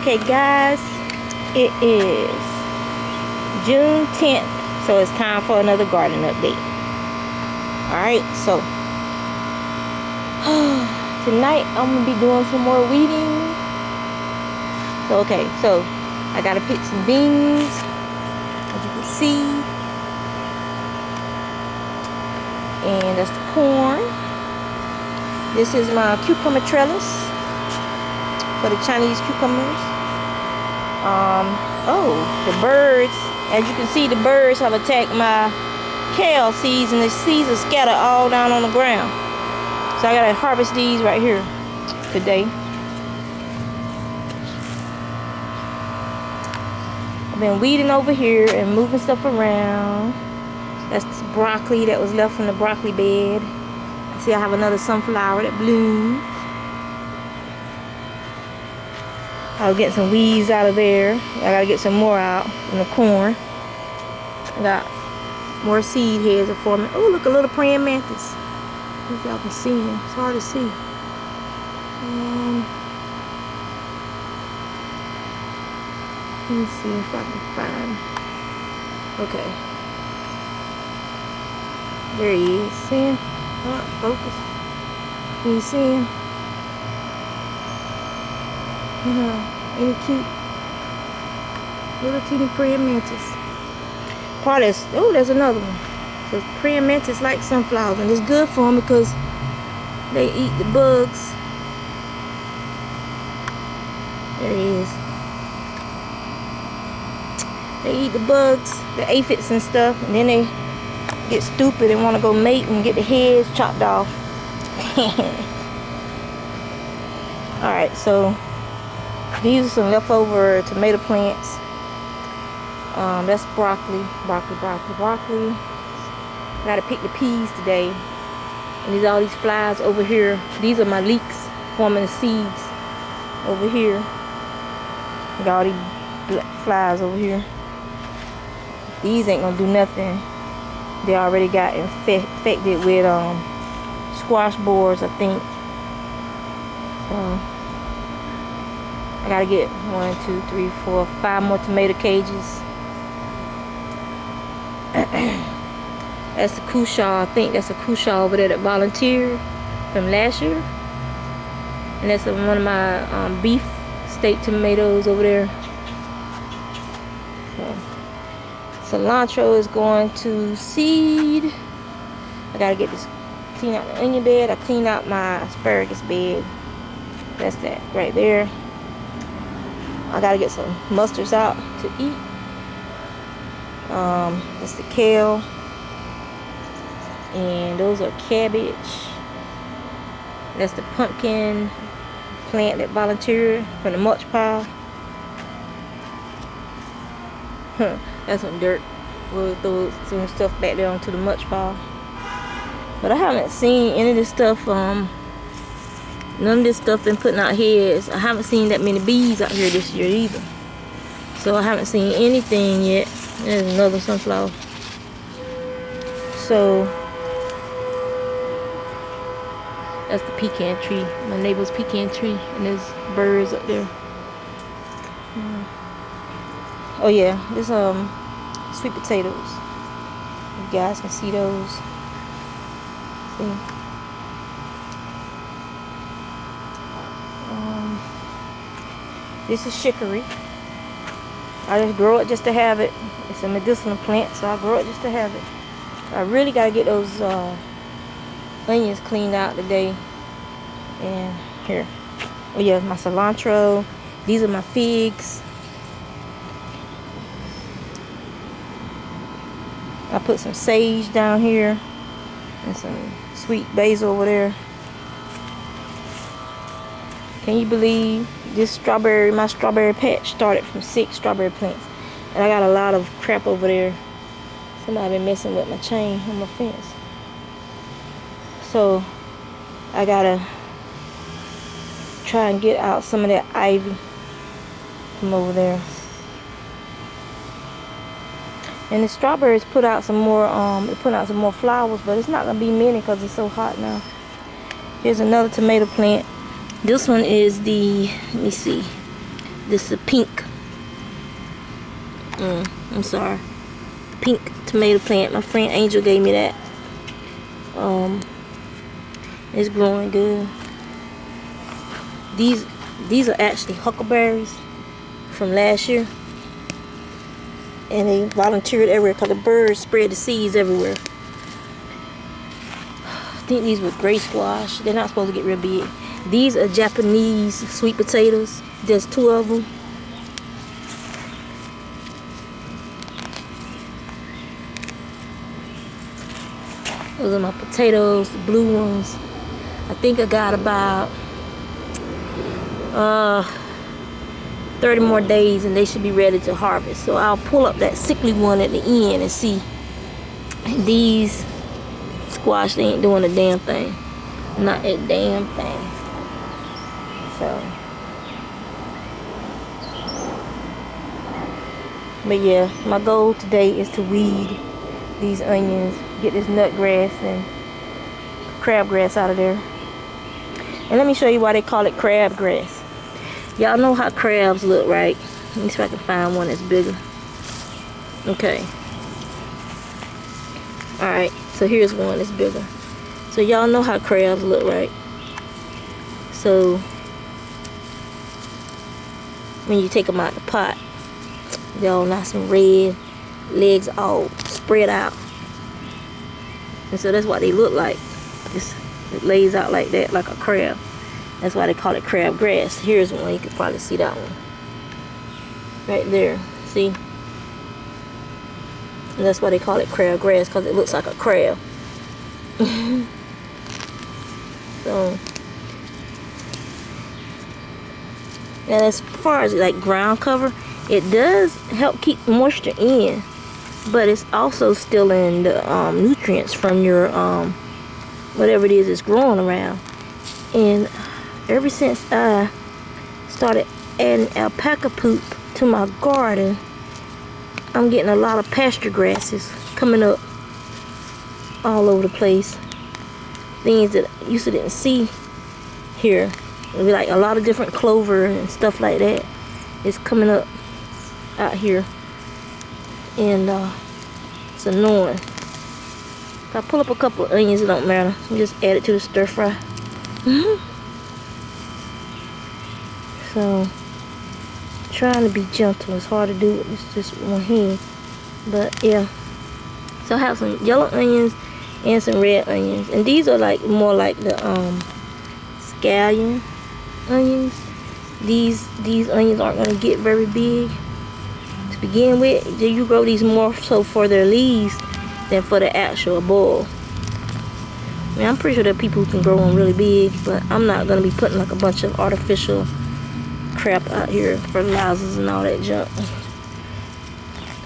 Okay guys, it is June 10th, so it's time for another garden update. Alright, so tonight I'm gonna be doing some more weeding. So okay, so I gotta pick some beans, as you can see, and that's the corn. This is my cucumber trellis for the Chinese cucumbers. Oh, the birds, as you can see, the birds have attacked my kale seeds, and the seeds are scattered all down on the ground. So I gotta harvest these right here today. I've been weeding over here and moving stuff around. That's broccoli that was left from the broccoli bed. I see I have another sunflower that bloomed. I was getting some weeds out of there. I gotta get some more out in the corn. I got more seed heads are forming. Oh, look, a little praying mantis. If y'all can see him, it's hard to see. Let me see if I can find. Okay, there he is. See him? Oh, focus. Can you see him? Any cute little teeny praying mantis. Probably, oh, there's another one. So praying mantis like sunflowers, and it's good for them because they eat the bugs. There he is. They eat the bugs, the aphids and stuff, and then they get stupid and want to go mate and get the heads chopped off. Alright, so these are some leftover tomato plants. That's broccoli. Gotta pick the peas today. And these all these flies over here. These are my leeks forming the seeds over here. Got all these flies over here. These ain't gonna do nothing. They already got infected with squash borers, I think. So I gotta get 1, 2, 3, 4, 5 more tomato cages. That's the Crochet. I think that's a Crochet over there that volunteered from last year. And that's one of my beef steak tomatoes over there. So, cilantro is going to seed. I gotta get this, clean out the onion bed. I cleaned out my asparagus bed. That's that right there. I gotta get some mustards out to eat. That's the kale. And those are cabbage. That's the pumpkin plant that volunteered from the mulch pile. That's some dirt. We'll throw some stuff back there onto the mulch pile. But I haven't seen any of this stuff. None of this stuff been putting out heads. I haven't seen that many bees out here this year either. So I haven't seen anything yet. There's another sunflower. So that's the pecan tree, my neighbor's pecan tree, and there's birds up there. Oh yeah, there's sweet potatoes. You guys can see those. See? This is chicory. I just grow it just to have it. It's a medicinal plant, so I grow it just to have it. I really gotta get those onions cleaned out today. And here, oh yeah, my cilantro. These are my figs. I put some sage down here and some sweet basil over there. Can you believe this strawberry? My strawberry patch started from 6 strawberry plants, and I got a lot of crap over there. Somebody been messing with my chain on my fence, so I gotta try and get out some of that ivy from over there. And the strawberries put out some more. They put out some more flowers, but it's not gonna be many because it's so hot now. Here's another tomato plant. This one is the, let me see, This is a pink. I'm sorry. Pink tomato plant. My friend Angel gave me that. It's growing good. These are actually huckleberries from last year, and they volunteered everywhere because the birds spread the seeds everywhere. I think these were gray squash. They're not supposed to get real big. These are Japanese sweet potatoes. There's 2 of them. Those are my potatoes, the blue ones. I think I got about 30 more days and they should be ready to harvest. So I'll pull up that sickly one at the end and see. These squash, they ain't doing a damn thing. Not a damn thing. So, but yeah, my goal today is to weed these onions, get this nutgrass and crabgrass out of there. And let me show you why they call it crabgrass. Y'all know how crabs look, right? Let me see if I can find one that's bigger. Okay. Alright, so here's one that's bigger. So y'all know how crabs look, right? So when you take them out the pot, they're all nice and red, legs all spread out. And so that's what they look like. It lays out like that, like a crab. That's why they call it crabgrass. Here's one. You can probably see that one. Right there. See? And that's why they call it crabgrass, because it looks like a crab. So, and as far as like ground cover, it does help keep moisture in, but it's also still in the nutrients from your whatever it is it's growing around. And ever since I started adding alpaca poop to my garden, I'm getting a lot of pasture grasses coming up all over the place. Things that I used to didn't see here. It'll be like a lot of different clover and stuff like that is coming up out here. And it's annoying. If I pull up a couple of onions, it don't matter. Just add it to the stir fry. So, trying to be gentle. It's hard to do with just one hand. But yeah. So I have some yellow onions and some red onions. And these are like more like the scallion onions. These onions aren't going to get very big to begin with. You grow these more so for their leaves than for the actual bulb. I mean, I'm pretty sure there are people who can grow them really big, but I'm not going to be putting like a bunch of artificial crap out here, fertilizers and all that junk.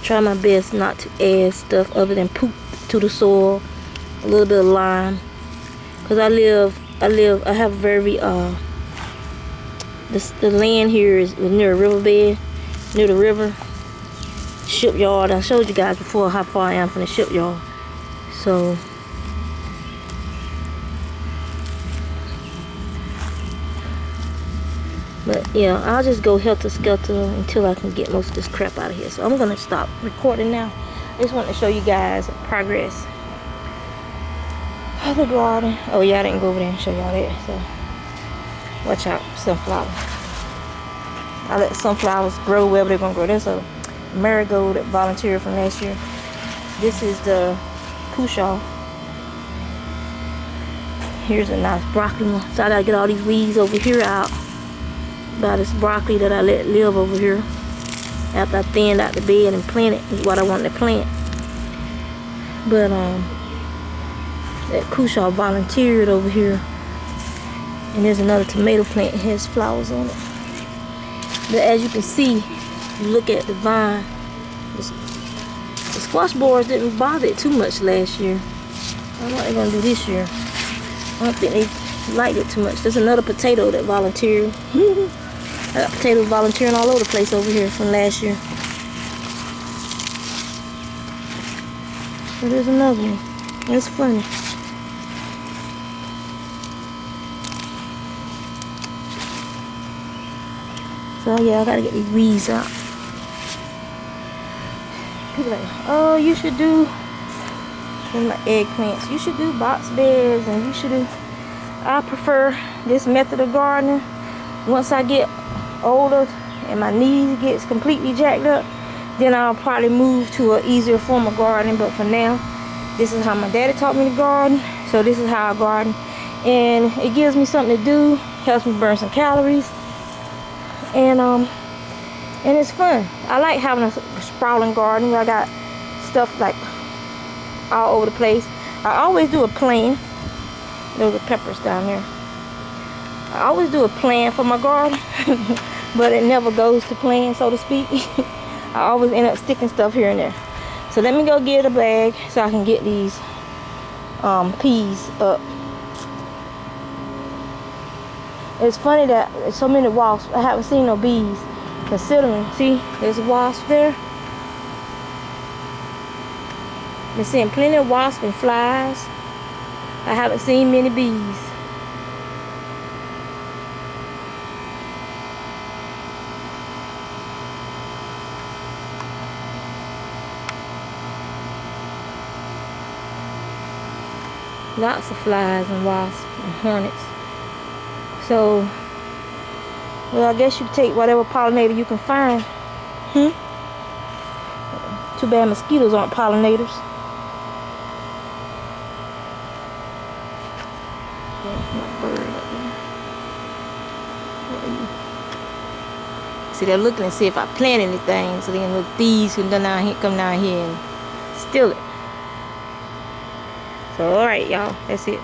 Try my best not to add stuff other than poop to the soil, a little bit of lime, because I have very the land here is near a riverbed, near the river, shipyard. I showed you guys before how far I am from the shipyard. So but yeah, I'll just go helter-skelter until I can get most of this crap out of here. So I'm gonna stop recording now. I just want to show you guys progress of the garden. Oh yeah, I didn't go over there and show y'all that. So watch out, sunflower. I let sunflowers grow wherever they're gonna grow. There's a marigold that volunteered from last year. This is the Crochet. Here's a nice broccoli one. So I gotta get all these weeds over here out by this broccoli that I let live over here after I thinned out the bed and planted is what I wanted to plant. But that Crochet volunteered over here, and there's another tomato plant that has flowers on it. But as you can see, you look at the vine, the squash borers didn't bother it too much last year. I don't know what they're gonna do this year. I don't think they liked it too much. There's another potato that volunteered. I got potatoes volunteering all over the place over here from last year. So there's another one. That's funny. So yeah, I gotta get these weeds out. People like, oh, you should do, here's my eggplants, you should do box beds, and you should do, I prefer this method of gardening. Once I get older and my knees gets completely jacked up, then I'll probably move to an easier form of gardening. But for now, this is how my daddy taught me to garden, so this is how I garden. And it gives me something to do, helps me burn some calories, and it's fun. I like having a sprawling garden where I got stuff like all over the place. I always do a plan. Those are peppers down there. I always do a plan for my garden, but it never goes to plan, so to speak. I always end up sticking stuff here and there. So let me go get a bag so I can get these peas up. It's funny that there's so many wasps. I haven't seen no bees. Considering, see, there's a wasp there. Been seeing plenty of wasps and flies. I haven't seen many bees. Lots of flies and wasps and hornets. So, well, I guess you take whatever pollinator you can find. Too bad mosquitoes aren't pollinators. There's my bird up there. See, they're looking to see if I plant anything, so then little thieves can come down here and steal it. So, alright, y'all, that's it.